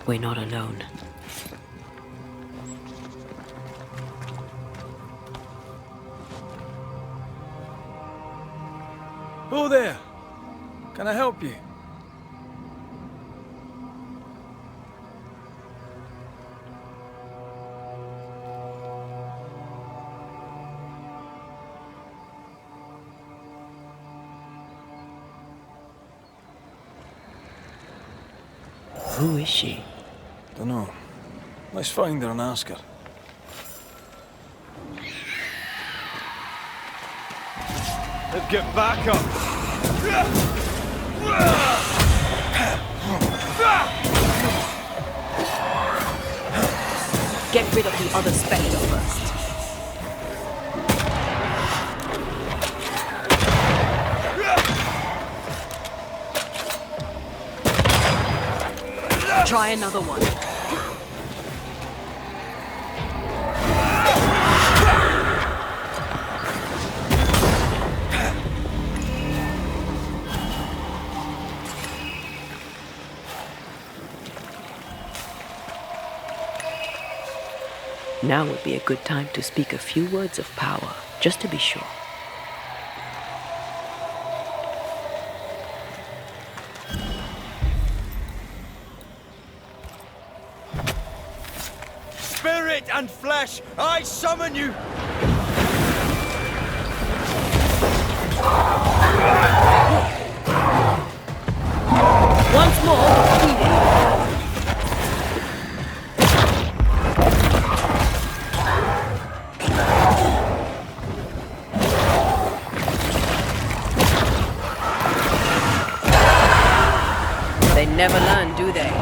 We're not alone. Oh there! Can I help you? Who is she? Dunno. Let's find her and ask her. Let's get back up! Get rid of the other spectre first. Try another one. Now would be a good time to speak a few words of power, just to be sure. Spirit and flesh, I summon you! Once more, they never learn, do they?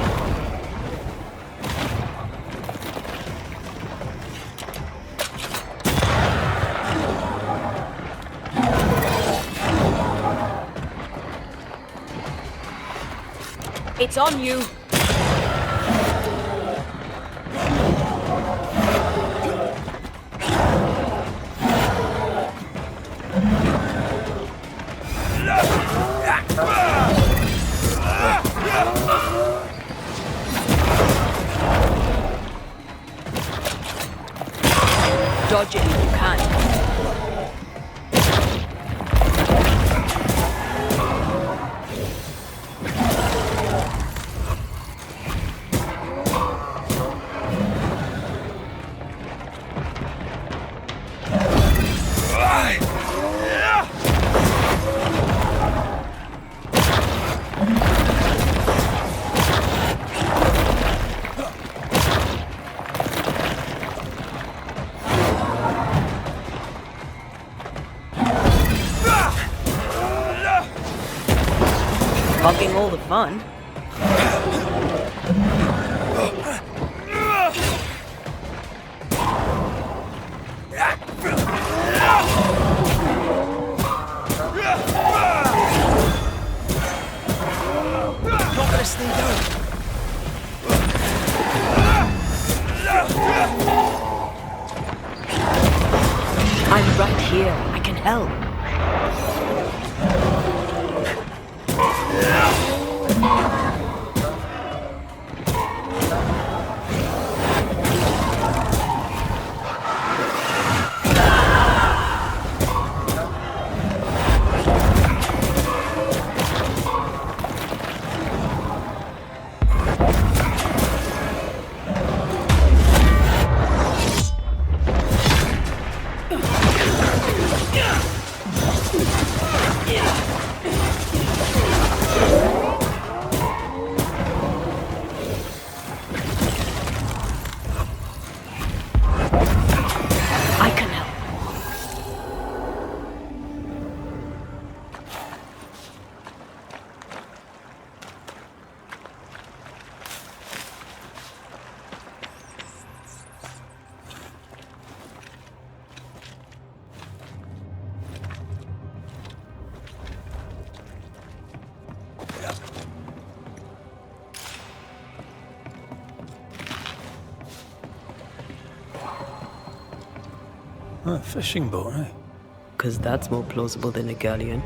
It's on you. Dodge it if you can. Hogging all the fun. Not gonna stay down. I'm right here. I can help. I can help. A fishing boat, eh? 'Cause that's more plausible than a galleon.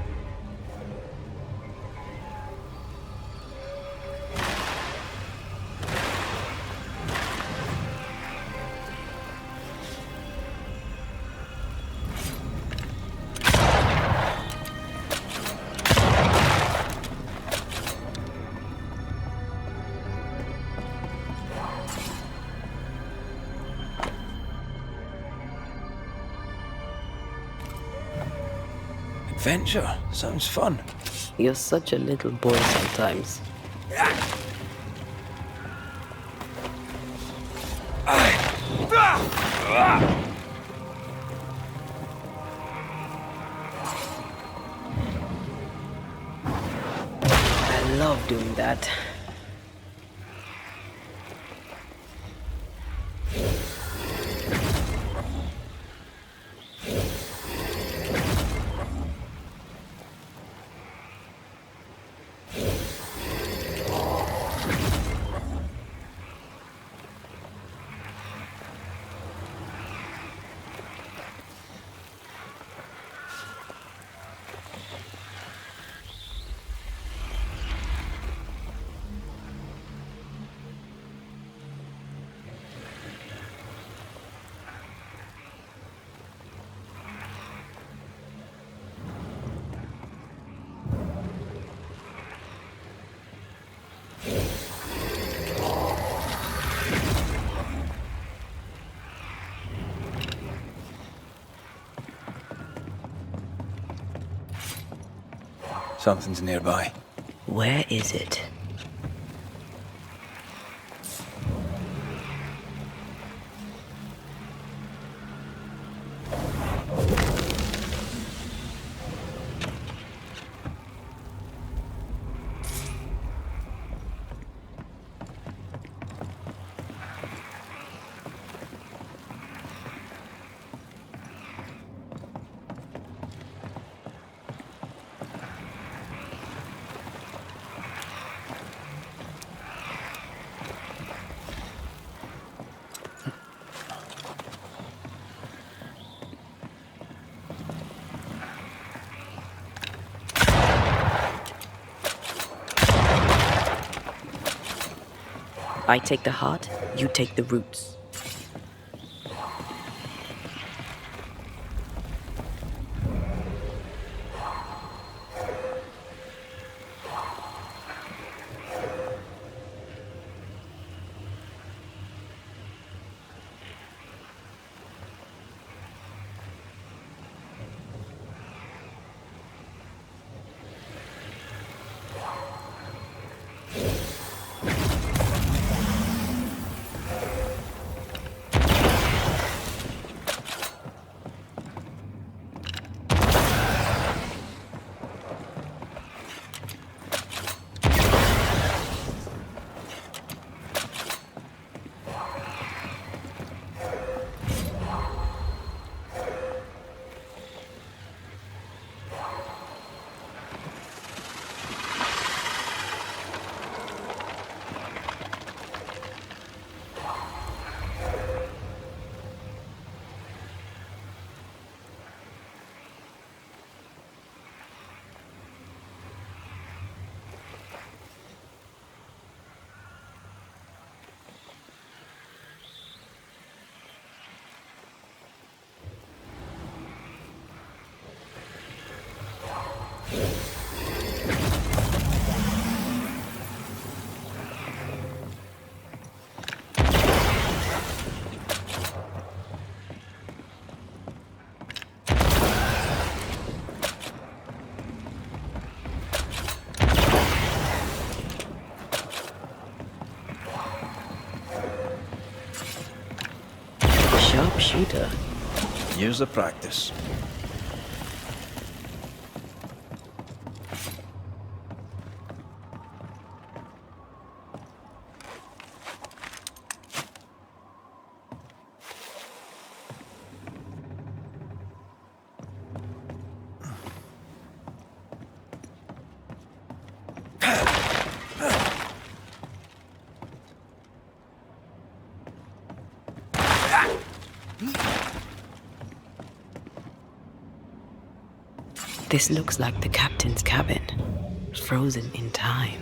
Venture? Sounds fun. You're such a little boy sometimes. I love doing that. Something's nearby. Where is it? I take the heart, you take the roots. Sharpshooter. Years of practice. This looks like the captain's cabin, frozen in time.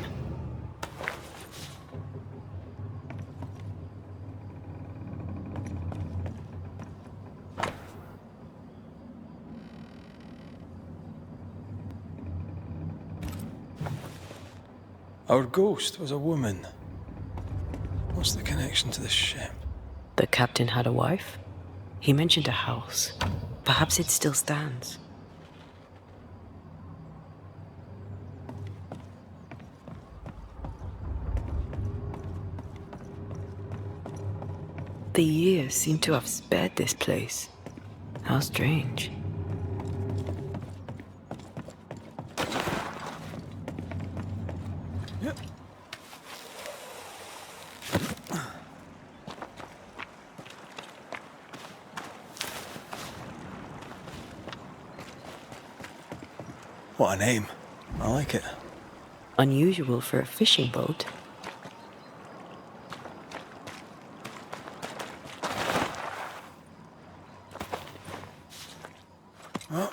Our ghost was a woman. What's the connection to the ship? The captain had a wife? He mentioned a house. Perhaps it still stands. The years seem to have spared this place. How strange. What a name. I like it. Unusual for a fishing boat. Oh.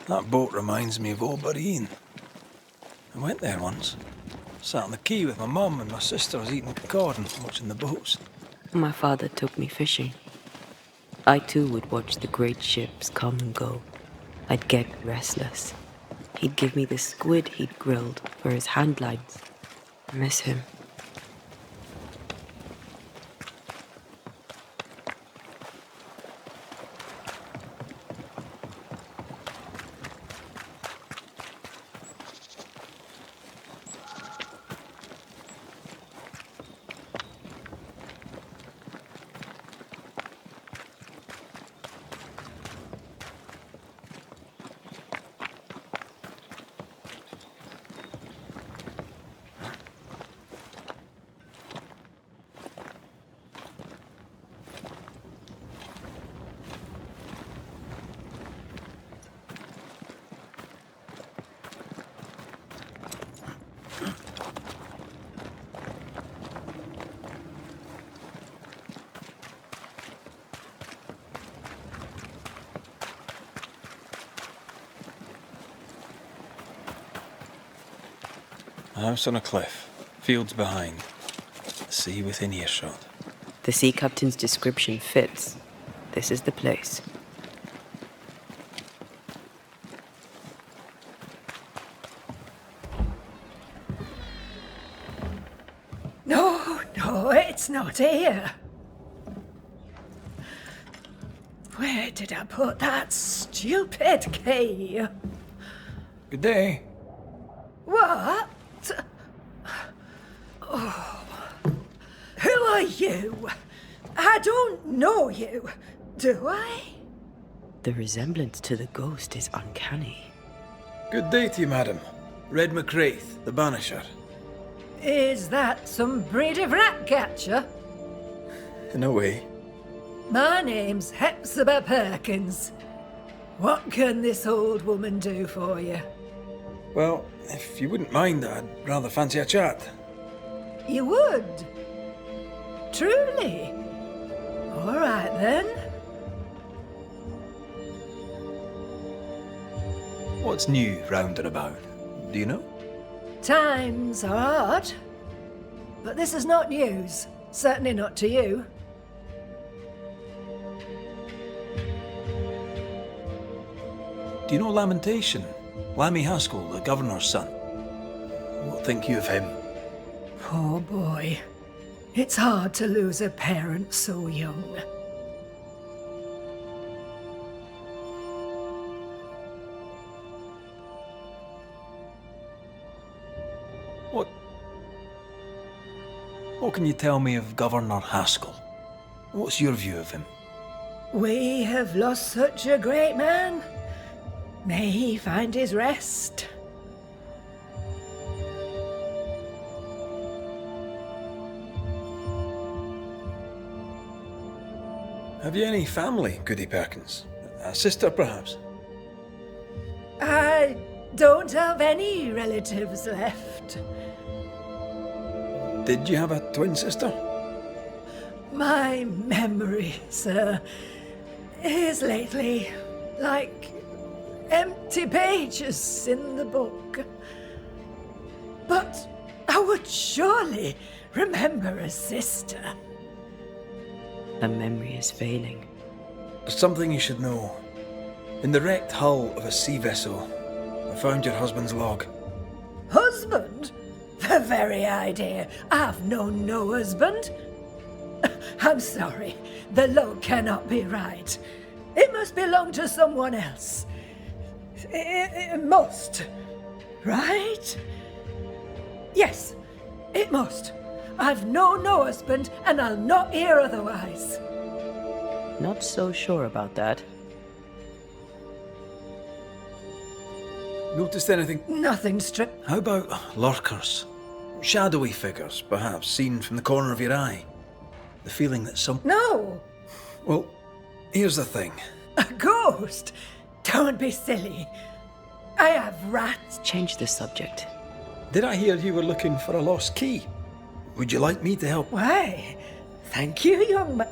That boat reminds me of Old Bureen. I went there once. Sat on the quay with my mum and my sister was eating cod and watching the boats. My father took me fishing. I too would watch the great ships come and go. I'd get restless. He'd give me the squid he'd grilled for his hand lines. I miss him. A house on a cliff, fields behind, the sea within earshot. The sea captain's description fits. This is the place. No, it's not here. Where did I put that stupid key? Good day. What? Oh. Who are you? I don't know you, do I? The resemblance to the ghost is uncanny. Good day to you, madam. Red McCraith, the Banisher. Is that some breed of rat catcher? In a way. My name's Hepzibah Perkins. What can this old woman do for you? Well, if you wouldn't mind, I'd rather fancy a chat. You would? Truly? All right then. What's new round and about? Do you know? Times are hard. But this is not news. Certainly not to you. Do you know Lamentation? Lammy Haskell, the governor's son. What think you of him? Poor boy. It's hard to lose a parent so young. What can you tell me of Governor Haskell? What's your view of him? We have lost such a great man. May he find his rest. Have you any family, Goody Perkins? A sister, perhaps? I don't have any relatives left. Did you have a twin sister? My memory, sir, is lately like empty pages in the book. But I would surely remember a sister. Her memory is failing. There's something you should know. In the wrecked hull of a sea vessel, I found your husband's log. Husband? The very idea. I've known no husband. I'm sorry. The log cannot be right. It must belong to someone else. It must. Right? Yes, it must. I've known no husband, and I'll not hear otherwise. Not so sure about that. Noticed anything? Nothing How about lurkers? Shadowy figures, perhaps, seen from the corner of your eye. The feeling that some... No! Well, here's the thing. A ghost? Don't be silly. I have rats. Change the subject. Did I hear you were looking for a lost key? Would you like me to help? Why? Thank you, young man.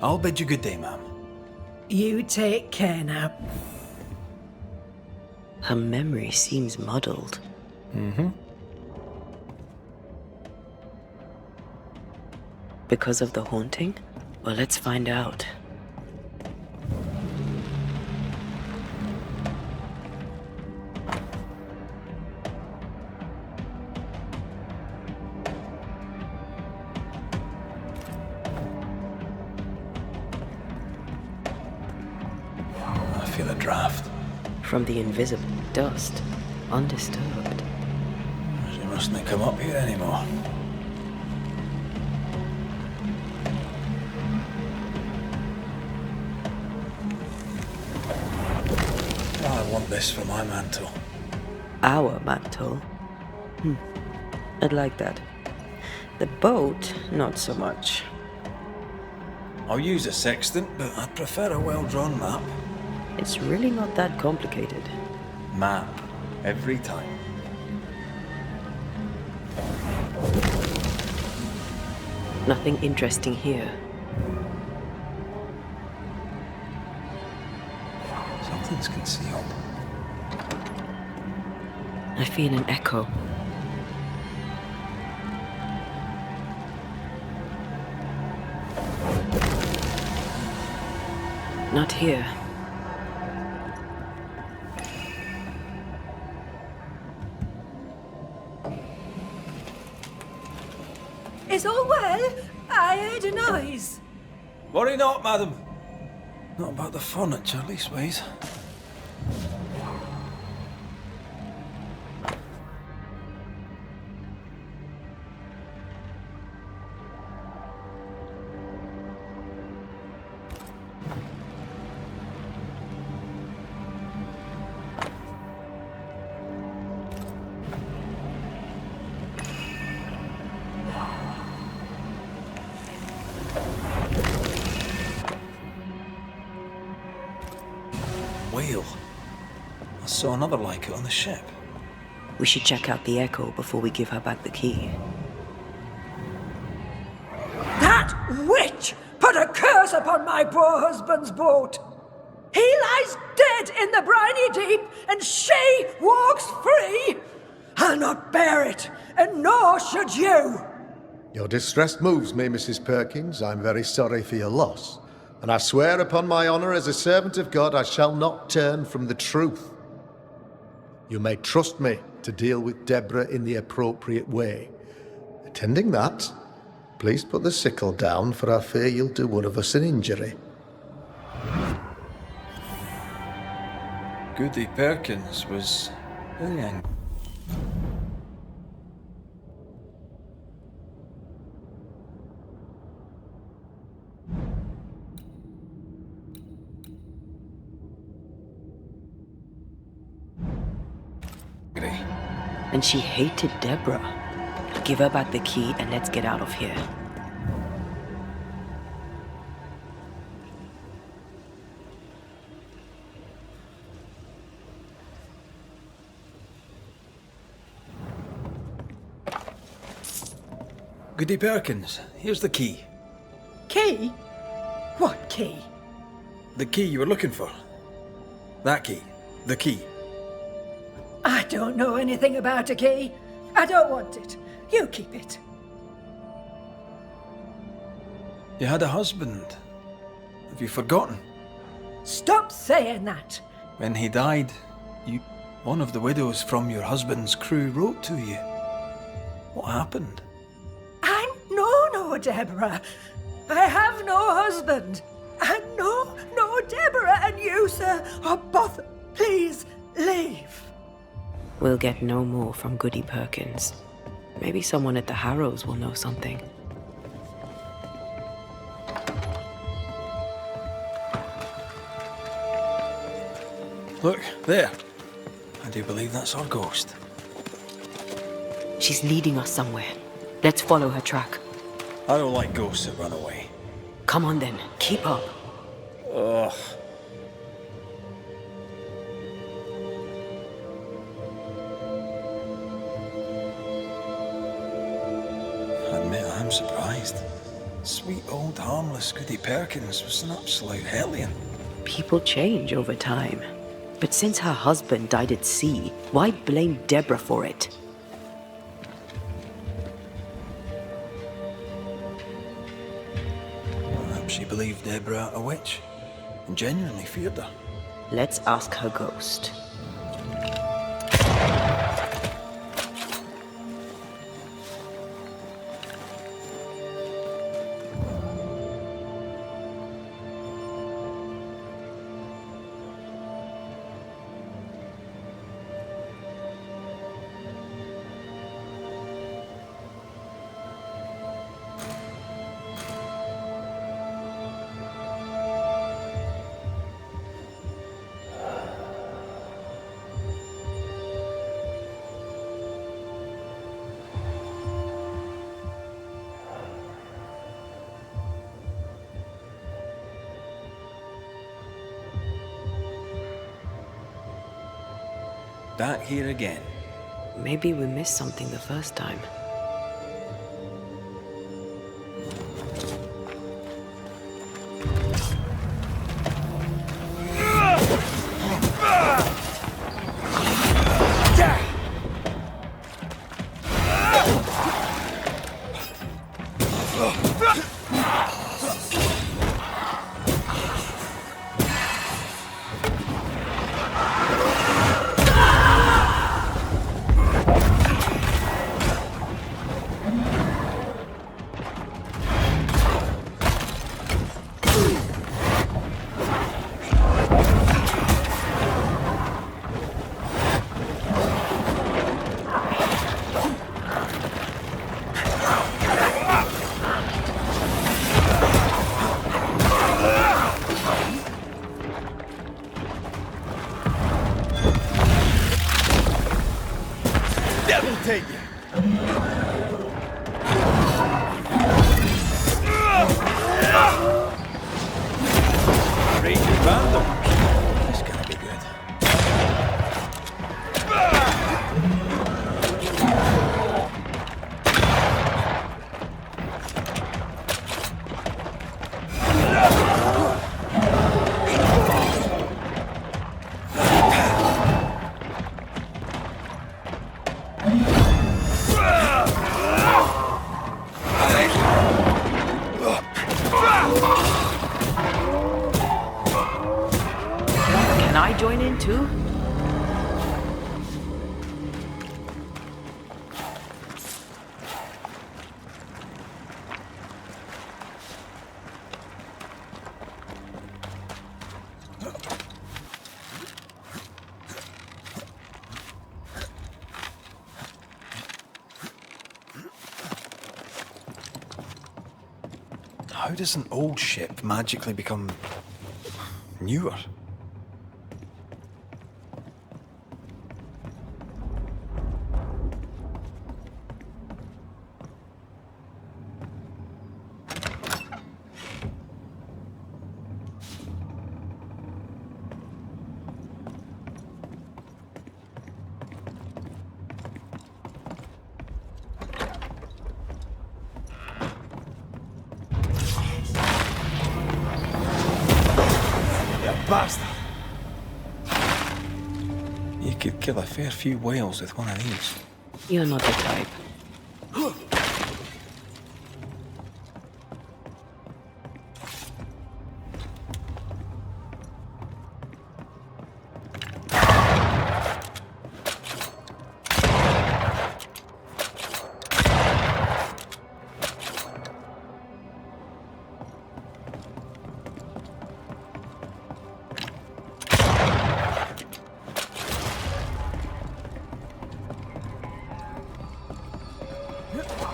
I'll bid you good day, ma'am. You take care now. Her memory seems muddled. Because of the haunting? Well, let's find out. I feel a draft. From the invisible dust, undisturbed. She mustn't come up here anymore. I want this for my mantle. Our mantle? I'd like that. The boat, not so much. I'll use a sextant, but I'd prefer a well-drawn map. It's really not that complicated. Map. Every time. Nothing interesting here. Something's concealed. I feel an echo. Not here. Is all well? I heard a noise. Worry not, madam. Not about the furniture, leastways. Whale. I saw another like it on the ship. We should check out the echo before we give her back the key. That witch put a curse upon my poor husband's boat. He lies dead in the briny deep, and she walks free. I'll not bear it, and nor should you. Your distress moves me, Mrs. Perkins. I'm very sorry for your loss. And I swear upon my honour as a servant of God, I shall not turn from the truth. You may trust me to deal with Deborah in the appropriate way. Attending that, please put the sickle down, for I fear you'll do one of us an injury. Goody Perkins was very angry. And she hated Deborah. Give her back the key and let's get out of here. Goody Perkins, here's the key. Key? What key? The key you were looking for. That key. The key. don't know anything about a key. I don't want it. You keep it. You had a husband. Have you forgotten? Stop saying that. When he died, one of the widows from your husband's crew wrote to you. What happened? I'm no Deborah. I have no husband. And no Deborah, and you, sir, are both. Please, leave. We'll get no more from Goody Perkins. Maybe someone at the Harrows will know something. Look, there. I do believe that's our ghost. She's leading us somewhere. Let's follow her track. I don't like ghosts that run away. Come on then, keep up. Ugh. I admit I'm surprised. Sweet old harmless Goody Perkins was an absolute hellion. People change over time. But since her husband died at sea, why blame Deborah for it? Perhaps she believed Deborah a witch and genuinely feared her. Let's ask her ghost. Back here again. Maybe we missed something the first time. Devil take you! Raging Vandal. This is gonna be good. Can I join in too? How does an old ship magically become newer? Bastard! could kill a fair few whales with one of these. You're not the type.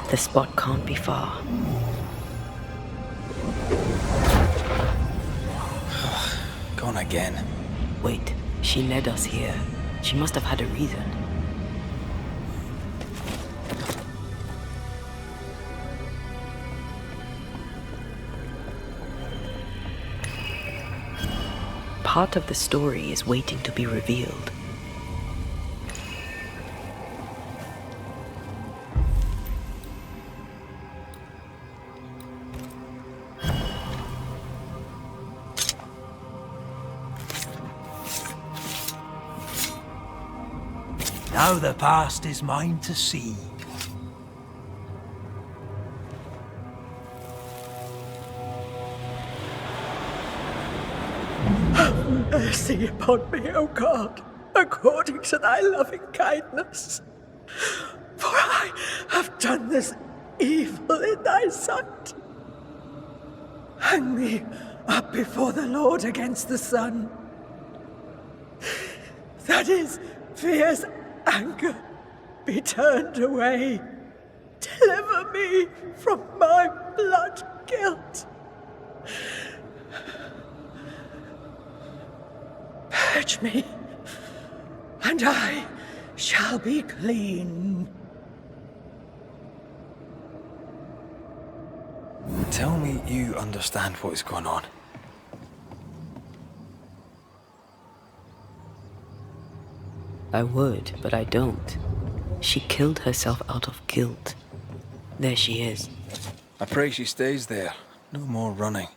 The spot can't be far. Gone again. Wait, she led us here. She must have had a reason. Part of the story is waiting to be revealed. Now the past is mine to see. Have mercy upon me, O God, according to thy loving kindness. For I have done this evil in thy sight. Hang me up before the Lord against the sun. That is, fierce anger be turned away. Deliver me from my blood guilt. Purge me, and I shall be clean. Tell me you understand what is going on. I would, but I don't. She killed herself out of guilt. There she is. I pray she stays there. No more running.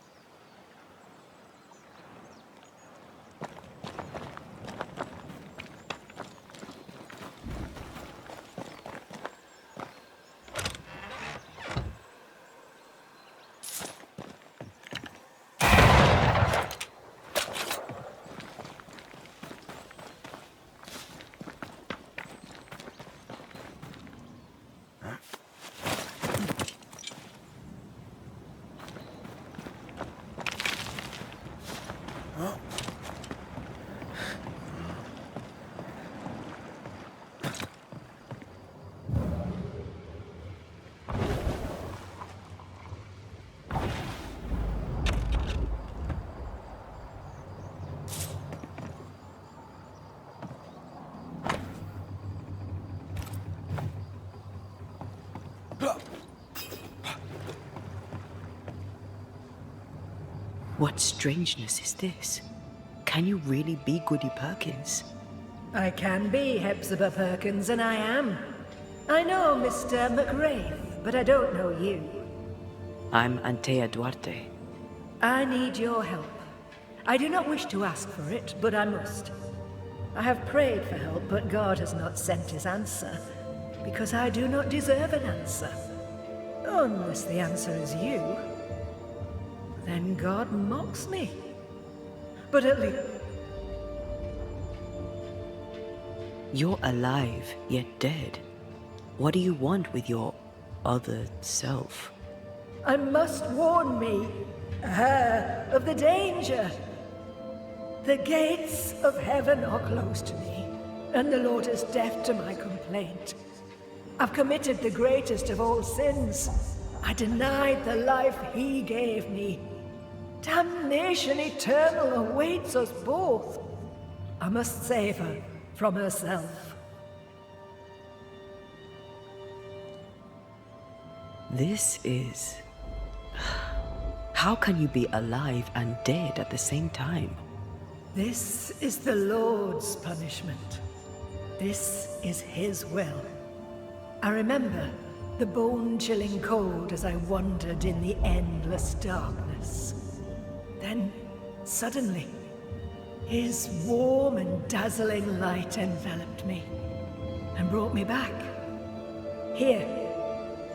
What strangeness is this? Can you really be Goody Perkins? I can be Hepzibah Perkins, and I am. I know Mr. McRae, but I don't know you. I'm Antea Duarte. I need your help. I do not wish to ask for it, but I must. I have prayed for help, but God has not sent his answer, because I do not deserve an answer. Unless the answer is you. Then God mocks me. But at least... You're alive, yet dead. What do you want with your other self? I must warn me, of the danger. The gates of heaven are closed to me, and the Lord is deaf to my complaint. I've committed the greatest of all sins. I denied the life he gave me. Damnation eternal awaits us both. I must save her from herself. This is... How can you be alive and dead at the same time? This is the Lord's punishment. This is his will. I remember the bone-chilling cold as I wandered in the endless darkness. Then, suddenly, His warm and dazzling light enveloped me and brought me back. Here,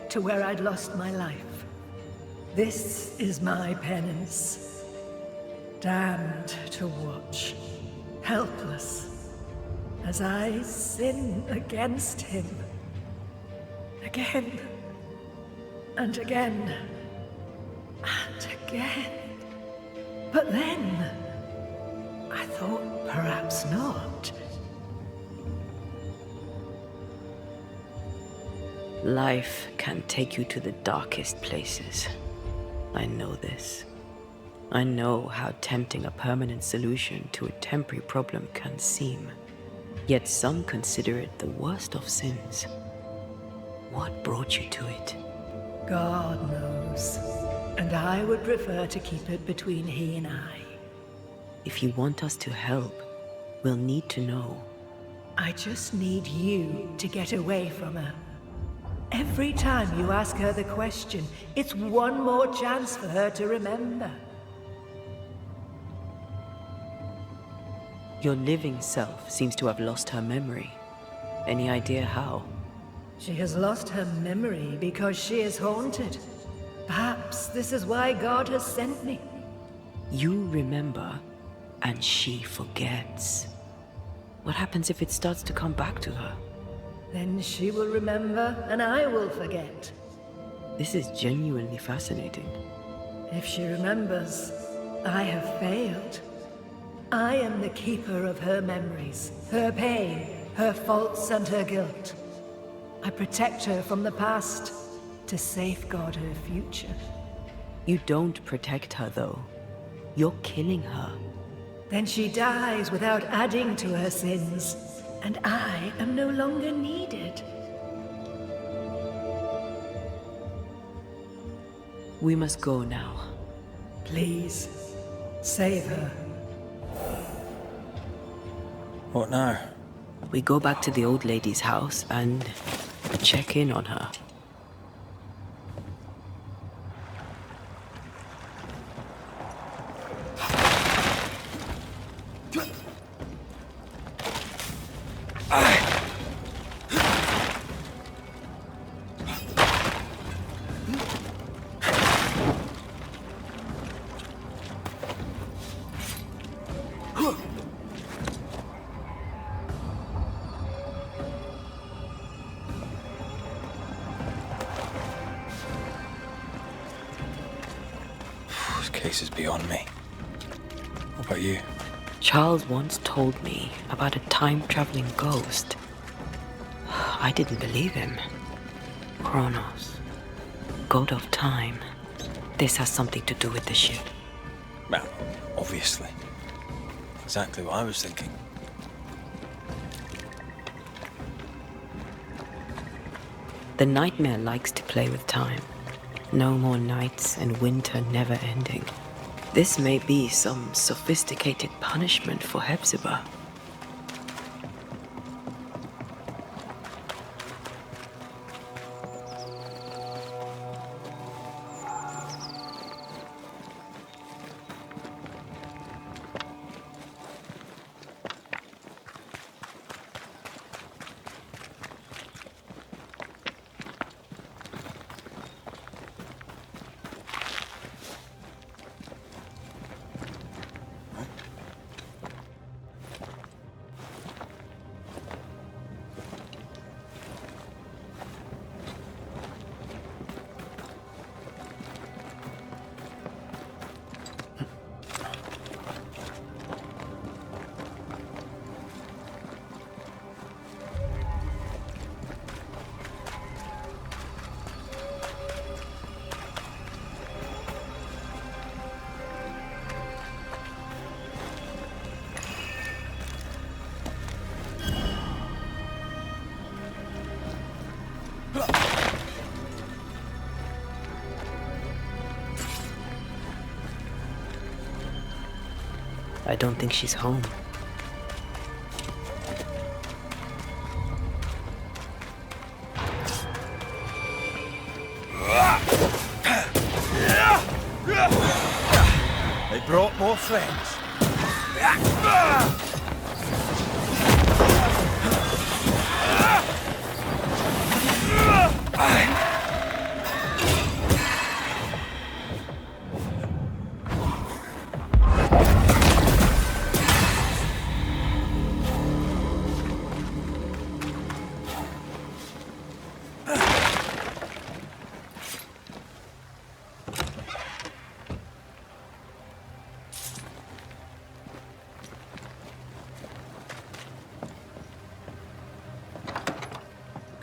to where I'd lost my life. This is my penance. Damned to watch, helpless, as I sin against him. Again, and again, and again. But then, I thought perhaps not. Life can take you to the darkest places. I know this. I know how tempting a permanent solution to a temporary problem can seem. Yet some consider it the worst of sins. What brought you to it? God knows. And I would prefer to keep it between he and I. If you want us to help, we'll need to know. I just need you to get away from her. Every time you ask her the question, it's one more chance for her to remember. Your living self seems to have lost her memory. Any idea how? She has lost her memory because she is haunted. Perhaps this is why God has sent me. You remember, and she forgets. What happens if it starts to come back to her? Then she will remember, and I will forget. This is genuinely fascinating. If she remembers, I have failed. I am the keeper of her memories, her pain, her faults and her guilt. I protect her from the past to safeguard her future. You don't protect her, though. You're killing her. Then she dies without adding to her sins, and I am no longer needed. We must go now. Please, save her. What now? We go back to the old lady's house and check in on her. This case is beyond me. What about you? Charles once told me about a time-traveling ghost. I didn't believe him. Kronos, god of time. This has something to do with the ship. Well, obviously. Exactly what I was thinking. The nightmare likes to play with time. No more nights and winter never ending. This may be some sophisticated punishment for Hepzibah. I don't think she's home. They brought more friends.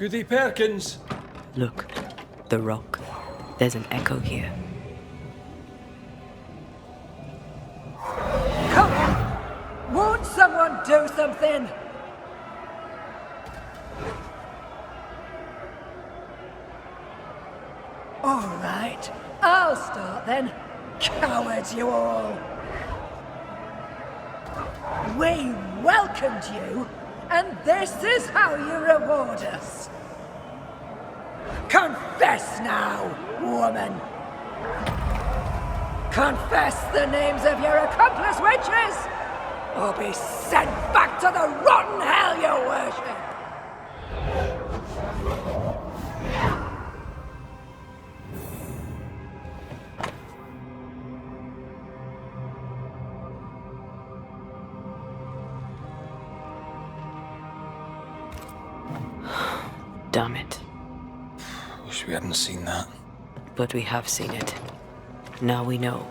Goody Perkins! Look, the rock. There's an echo here. Come on! Won't someone do something? All right, I'll start then. Cowards, you all! We welcomed you, and this is how you reward us. Confess now, woman! Confess the names of your accomplice witches, or be sent back to the rotten hell you worship! Damn it. Wish we hadn't seen that. But we have seen it. Now we know.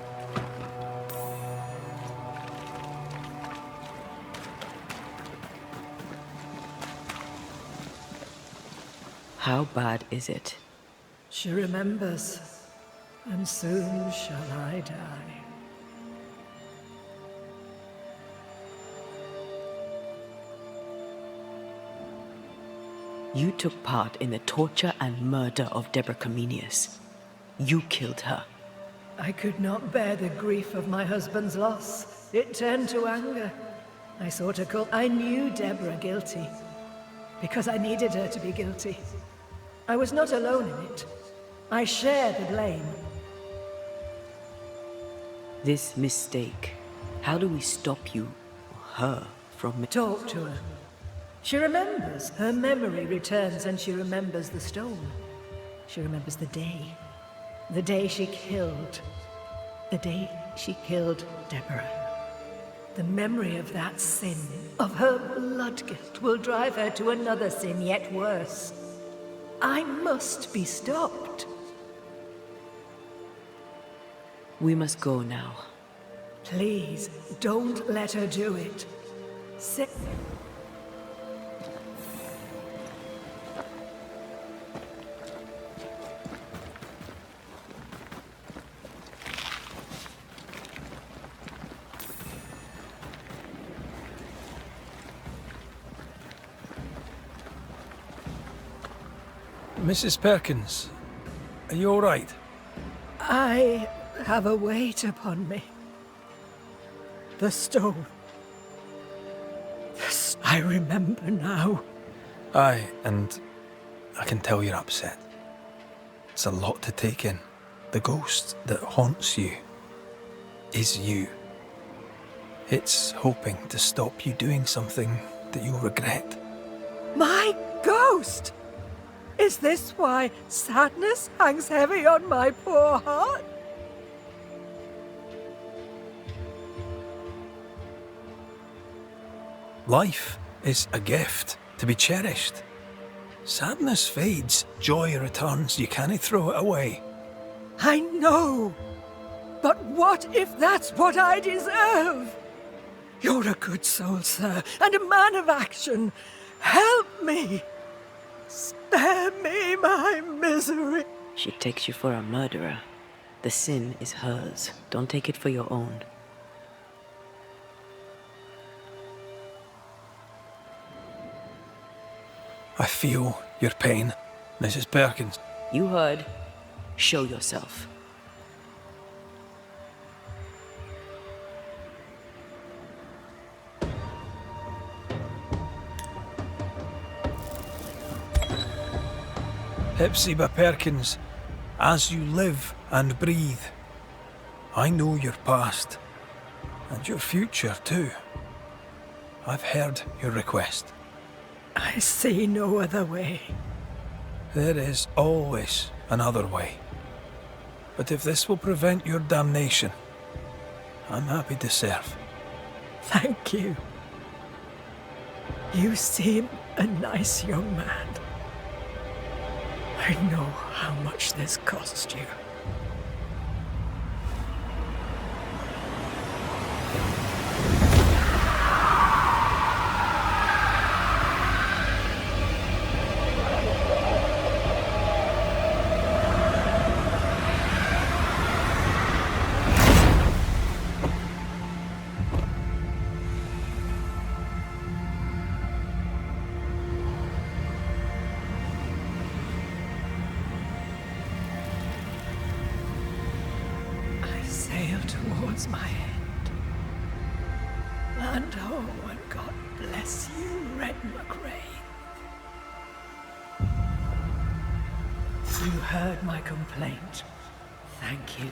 How bad is it? She remembers, and soon shall I die. You took part in the torture and murder of Deborah Comenius. You killed her. I could not bear the grief of my husband's loss. It turned to anger. I sought a cult. I knew Deborah guilty, because I needed her to be guilty. I was not alone in it. I share the blame. This mistake, how do we stop you, her, from... Talk to her. She remembers. Her memory returns, and she remembers the stone. She remembers the day. The day she killed. The day she killed Deborah. The memory of that sin, of her blood guilt, will drive her to another sin yet worse. I must be stopped. We must go now. Please, don't let her do it. Sit. Mrs. Perkins, are you all right? I have a weight upon me. The stone. I remember now. Aye, and I can tell you're upset. It's a lot to take in. The ghost that haunts you is you. It's hoping to stop you doing something that you'll regret. My ghost! Is this why sadness hangs heavy on my poor heart? Life is a gift to be cherished. Sadness fades, joy returns. You can't throw it away. I know. But what if that's what I deserve? You're a good soul, sir, and a man of action. Help me. Spare me my misery. She takes you for a murderer. The sin is hers. Don't take it for your own. I feel your pain, Mrs. Perkins. You heard. Show yourself. Hepzibah Perkins, as you live and breathe, I know your past, And your future, too. I've heard your request. I see no other way. There is always another way. But if this will prevent your damnation, I'm happy to serve. Thank you. You seem a nice young man. I know how much this cost you. Towards my end. Land ho, and God bless you, Red McRae. You heard my complaint. Thank you.